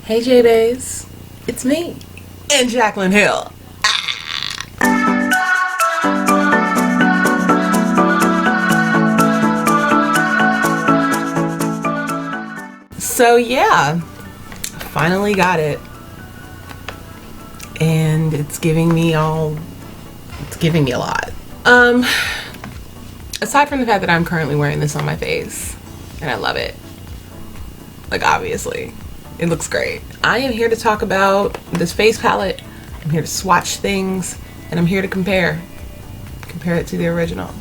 Hey JeahBaes, it's me and Jaclyn Hill. So yeah, finally got it, and it's giving me a lot. Aside from the fact that I'm currently wearing this on my face and I love it, like obviously it looks great. I am here to talk about this face palette. I'm here to swatch things, and I'm here to compare it to the original.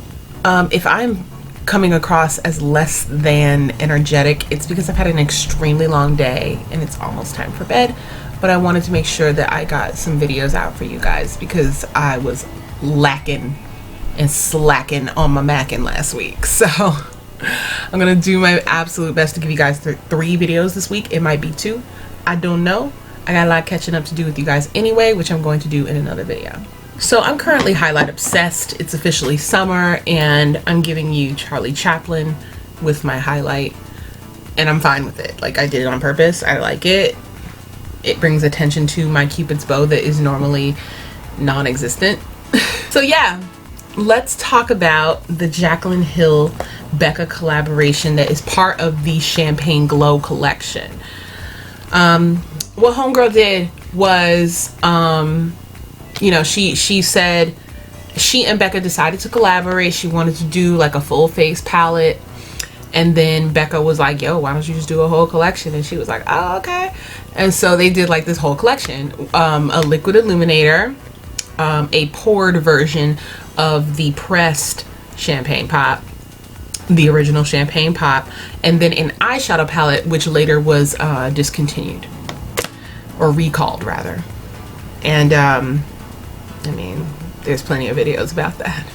If I'm coming across as less than energetic, it's because I've had an extremely long day and it's almost time for bed, but I wanted to make sure that I got some videos out for you guys because I was lacking and slacking on my macking last week. So I'm gonna do my absolute best to give you guys 3 videos this week. It might be 2, I don't know. I got a lot of catching up to do with you guys anyway, which I'm going to do in another video. So I'm currently highlight obsessed. It's officially summer and I'm giving you Charlie Chaplin with my highlight, and I'm fine with it. Like, I did it on purpose. I like it. It brings attention to my Cupid's bow that is normally non-existent. So yeah, let's talk about the Jaclyn Hill Becca collaboration that is part of the Champagne Glow collection. What homegirl did was, you know, she said she and Becca decided to collaborate. She wanted to do like a full face palette, and then Becca was like, yo, why don't you just do a whole collection? And she was like, oh, okay. And so they did like this whole collection, a liquid illuminator, a poured version of the pressed champagne pop, the original champagne pop, and then an eyeshadow palette which later was discontinued, or recalled rather. And I mean, there's plenty of videos about that,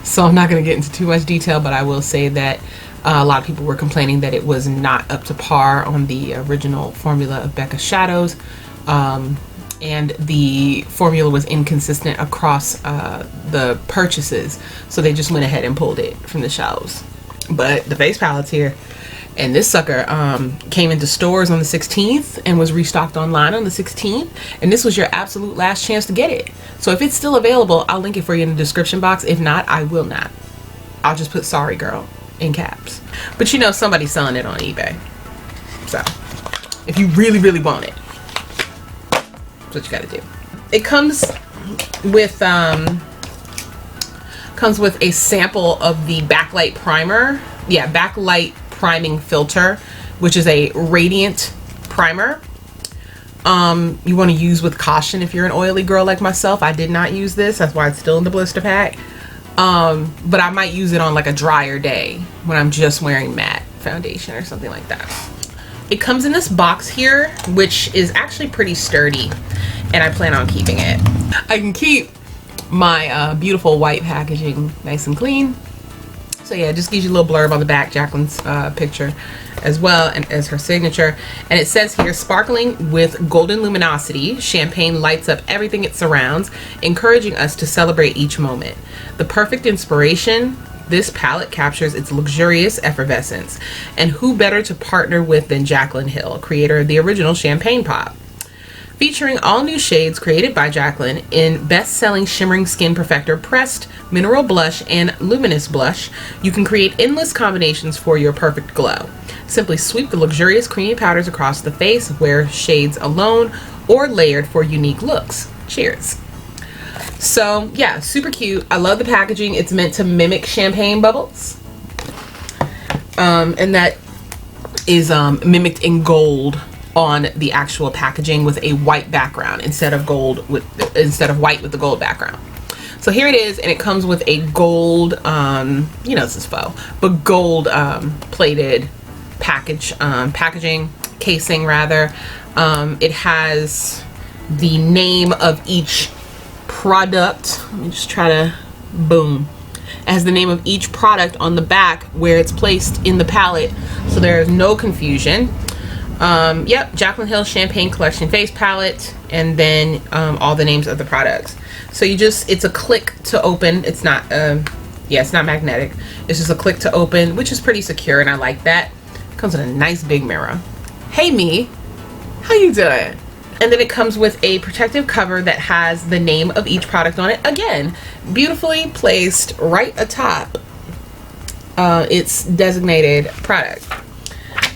so I'm not going to get into too much detail, but I will say that a lot of people were complaining that it was not up to par on the original formula of Becca shadows, and the formula was inconsistent across the purchases, so they just went ahead and pulled it from the shelves. But the face palette's here, and this sucker came into stores on the 16th and was restocked online on the 16th, and this was your absolute last chance to get it. So if it's still available, I'll link it for you in the description box. If not, I will not. I'll just put sorry girl in caps. But you know, somebody's selling it on eBay, so if you really want it, that's what you gotta do. It comes with a sample of the backlight primer. Yeah, backlight priming filter, which is a radiant primer. You want to use with caution if you're an oily girl like myself. I did not use this, that's why it's still in the blister pack. But I might use it on like a drier day when I'm just wearing matte foundation or something like that. It comes in this box here, which is actually pretty sturdy, and I plan on keeping it. I can keep my beautiful white packaging nice and clean. So yeah, it just gives you a little blurb on the back, Jaclyn's picture as well, and as her signature. And it says here, sparkling with golden luminosity, champagne lights up everything it surrounds, encouraging us to celebrate each moment. The perfect inspiration, this palette captures its luxurious effervescence. And who better to partner with than Jaclyn Hill, creator of the original champagne pop. Featuring all new shades created by Jaclyn in best-selling Shimmering Skin Perfector Pressed, Mineral Blush, and Luminous Blush, you can create endless combinations for your perfect glow. Simply sweep the luxurious creamy powders across the face, wear shades alone or layered for unique looks. Cheers. So yeah, super cute. I love the packaging. It's meant to mimic champagne bubbles. And that is mimicked in gold on the actual packaging with a white background instead of white with the gold background. So here it is, and it comes with a gold, you know, this is faux, but gold plated packaging casing rather. It has the name of each product. Let me just try to, boom. It has the name of each product on the back where it's placed in the palette, so there is no confusion. Yep, Jaclyn Hill Champagne Collection Face Palette, and then all the names of the products. So you just, it's a click to open. It's not, yeah, it's not magnetic. It's just a click to open, which is pretty secure, and I like that. Comes with a nice big mirror. Hey me, How you doing? And then it comes with a protective cover that has the name of each product on it. Again, beautifully placed right atop its designated product.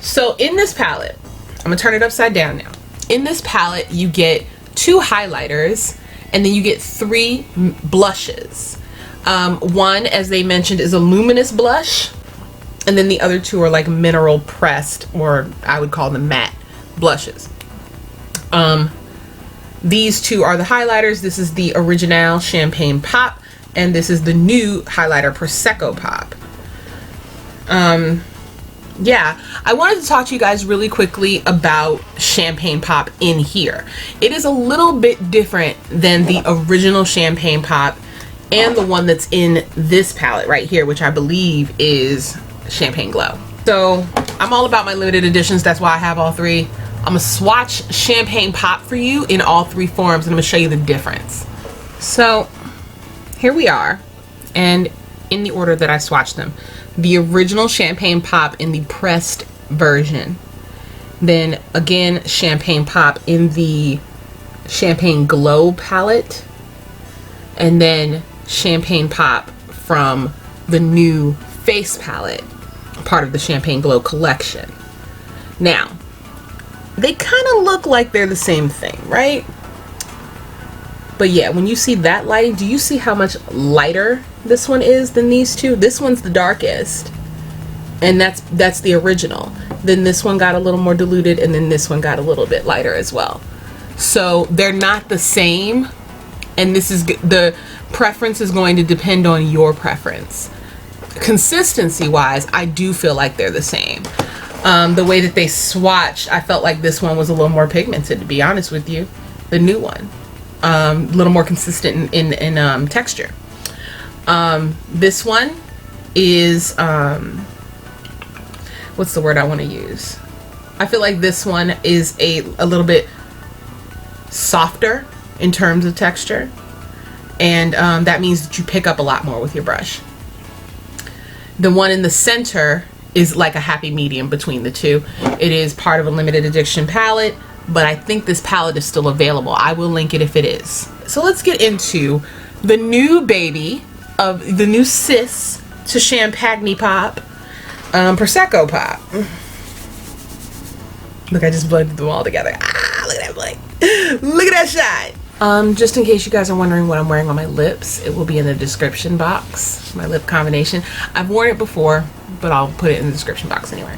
So in this palette, I'm gonna turn it upside down now. In this palette, you get 2 highlighters, and then you get 3 blushes. One, as they mentioned, is a luminous blush, and then the other 2 are like mineral pressed, or I would call them matte blushes. These 2 are the highlighters. This is the original Champagne Pop, and this is the new highlighter Prosecco Pop. Yeah, I wanted to talk to you guys really quickly about Champagne Pop in here. It is a little bit different than the original Champagne Pop and the one that's in this palette right here, which I believe is Champagne Glow. So I'm all about my limited editions. That's why I have all 3. I'm gonna swatch Champagne Pop for you in all 3 forms, and I'm gonna show you the difference. So here we are, and in the order that I swatched them. The original Champagne Pop in the pressed version. Then again, Champagne Pop in the Champagne Glow palette. And then Champagne Pop from the new face palette, part of the Champagne Glow collection. Now, they kind of look like they're the same thing, right? But yeah, when you see that lighting, do you see how much lighter this one is than these 2? This one's the darkest, and that's the original. Then this one got a little more diluted, and then this one got a little bit lighter as well. So they're not the same, and this is the preference is going to depend on your preference. Consistency wise, I do feel like they're the same. The way that they swatched, I felt like this one was a little more pigmented, to be honest with you. The new one, a little more consistent in texture. This one is what's the word I want to use? I feel like this one is a little bit softer in terms of texture, and that means that you pick up a lot more with your brush. The one in the center is like a happy medium between the 2. It is part of a limited edition palette, but I think this palette is still available. I will link it if it is. So let's get into the new baby of the new sis to Champagne Pop, Prosecco Pop. Look, I just blended them all together. Ah, look at that blend. Look at that shine. Just in case you guys are wondering what I'm wearing on my lips, it will be in the description box. My lip combination. I've worn it before, but I'll put it in the description box anyway.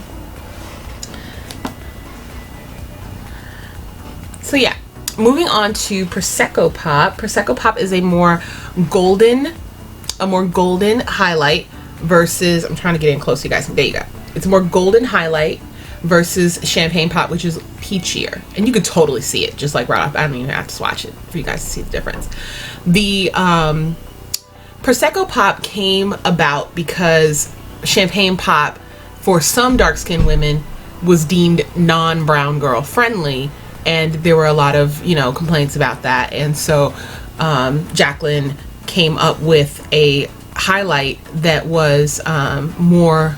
So yeah, moving on to Prosecco Pop. Prosecco Pop is a more golden highlight versus, I'm trying to get in close to you guys. There you go. It's a more golden highlight versus Champagne Pop, which is peachier, and you could totally see it just like right off. I don't even have to swatch it for you guys to see the difference. The Prosecco Pop came about because Champagne Pop, for some dark-skinned women, was deemed non-brown girl friendly, and there were a lot of, you know, complaints about that, and so Jaclyn came up with a highlight that was more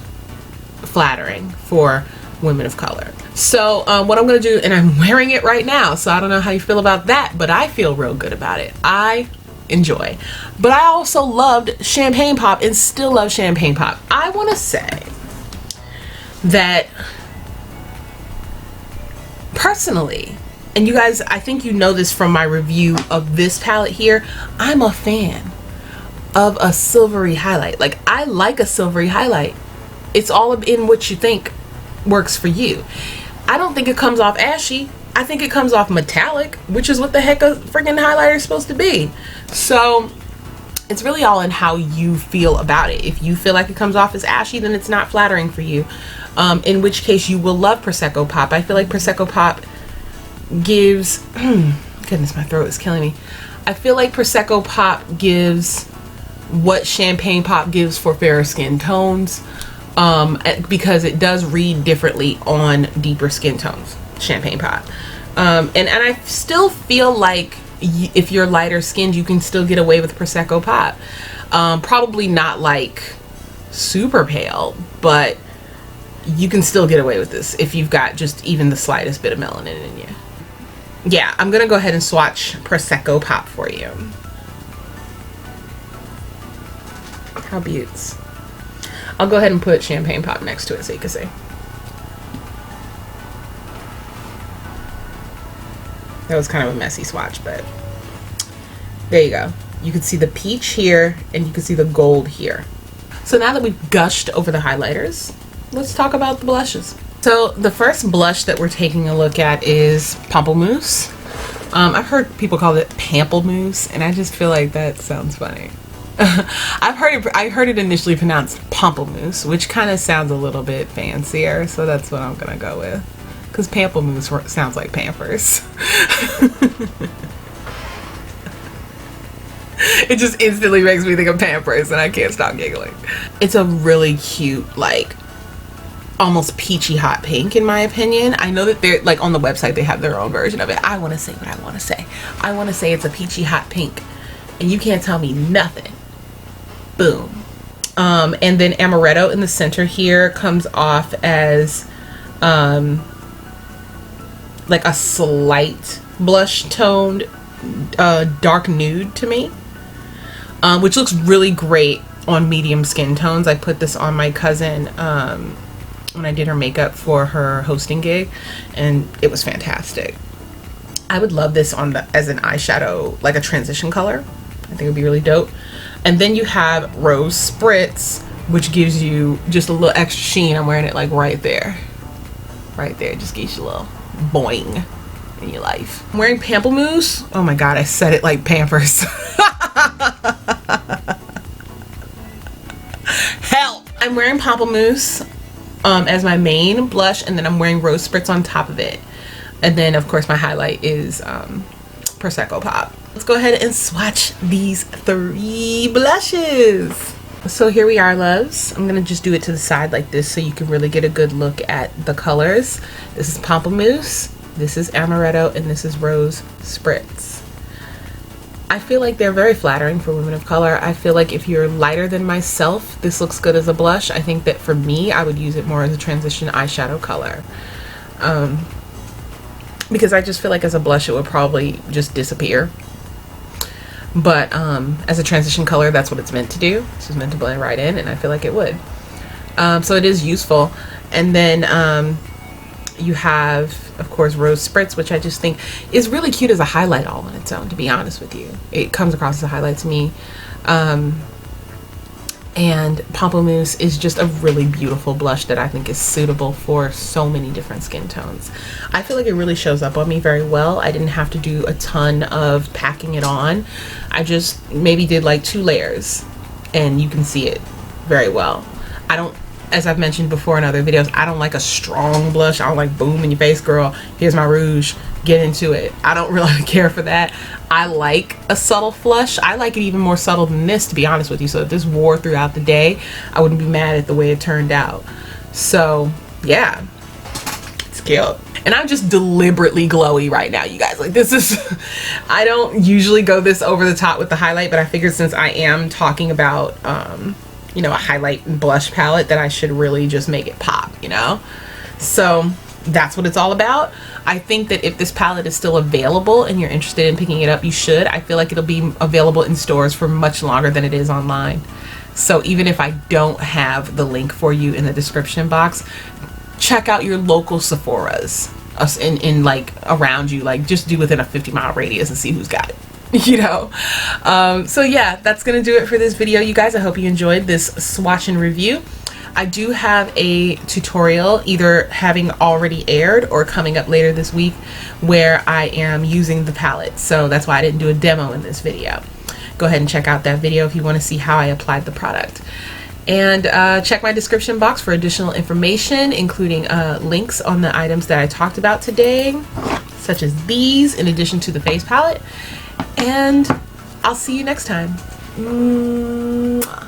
flattering for women of color. So what I'm gonna do, and I'm wearing it right now, so I don't know how you feel about that, but I feel real good about it. I enjoy. But I also loved Champagne Pop and still love Champagne Pop. I want to say that personally, and you guys, I think you know this from my review of this palette here, I'm a fan of a silvery highlight. Like, I like a silvery highlight. It's all in what you think works for you. I don't think it comes off ashy. I think it comes off metallic, which is what the heck a freaking highlighter is supposed to be. So it's really all in how you feel about it. If you feel like it comes off as ashy, then it's not flattering for you. In which case you will love Prosecco Pop. I feel like Prosecco Pop gives, goodness, my throat is killing me. I feel like Prosecco Pop gives what Champagne Pop gives for fairer skin tones, because it does read differently on deeper skin tones, Champagne Pop. And I still feel like if you're lighter skinned, you can still get away with Prosecco Pop. Probably not like super pale, but you can still get away with this if you've got just even the slightest bit of melanin in you. yeah, I'm gonna go ahead and swatch Prosecco Pop for you. How beauts. I'll go ahead and put Champagne Pop next to it so you can see. That was kind of a messy swatch, but there you go. You can see the peach here and you can see the gold here. So now that we've gushed over the highlighters, let's talk about the blushes. So the first blush that we're taking a look at is Pamplemousse. I've heard people call it Pamplemousse, and I just feel like that sounds funny. I heard it initially pronounced Pamplemousse, which kind of sounds a little bit fancier, so that's what I'm gonna go with. Because Pamplemousse sounds like Pampers. It just instantly makes me think of Pampers, and I can't stop giggling. It's a really cute, like, almost peachy hot pink in my opinion. I know that they're like on the website they have their own version of it. I want to say what I want to say. I want to say it's a peachy hot pink, and you can't tell me nothing. Boom. And then Amaretto in the center here comes off as like a slight blush toned dark nude to me, which looks really great on medium skin tones. I put this on my cousin when I did her makeup for her hosting gig, and it was fantastic. I would love this on as an eyeshadow, like a transition color. I think it would be really dope. And then you have Rose Spritz, which gives you just a little extra sheen. I'm wearing it like right there. Right there, just gives you a little boing in your life. I'm wearing Pamplemousse. Oh my god, I said it like Pampers. Help! I'm wearing Pamplemousse as my main blush, and then I'm wearing Rose Spritz on top of it. And then of course my highlight is Prosecco Pop. Let's go ahead and swatch these 3 blushes. So here we are, loves. I'm gonna just do it to the side like this so you can really get a good look at the colors. This is Pamplemousse, this is Amaretto, and this is Rose Spritz. I feel like they're very flattering for women of color. I feel like if you're lighter than myself, this looks good as a blush. I think that for me, I would use it more as a transition eyeshadow color. Because I just feel like as a blush, it would probably just disappear. But as a transition color, that's what it's meant to do. It's just meant to blend right in, and I feel like it would. So it is useful. And then you have, of course, Rose Spritz, which I just think is really cute as a highlight all on its own, to be honest with you. It comes across as a highlight to me. And Pamplemousse is just a really beautiful blush that I think is suitable for so many different skin tones. I feel like it really shows up on me very well. I didn't have to do a ton of packing it on. I just maybe did like 2 layers, and you can see it very well. I don't, as I've mentioned before in other videos, I don't like a strong blush. I don't like boom in your face, girl, here's my rouge, get into it. I don't really care for that. I like a subtle flush. I like it even more subtle than this, to be honest with you. So if this wore throughout the day, I wouldn't be mad at the way it turned out. So yeah, it's cute. And I'm just deliberately glowy right now, you guys. Like, this is, I don't usually go this over the top with the highlight, but I figured since I am talking about you know, a highlight and blush palette, that I should really just make it pop, you know? So that's what it's all about. I think that if this palette is still available and you're interested in picking it up, you should. I feel like it'll be available in stores for much longer than it is online. So even if I don't have the link for you in the description box, check out your local Sephora's in like around you. Like, just do within a 50-mile radius and see who's got it. You know. So yeah, that's gonna do it for this video, you guys. I hope you enjoyed this swatch and review. I do have a tutorial either having already aired or coming up later this week where I am using the palette, so that's why I didn't do a demo in this video. Go ahead and check out that video if you want to see how I applied the product. And check my description box for additional information, including links on the items that I talked about today, such as these, in addition to the face palette. And I'll see you next time. Mwah.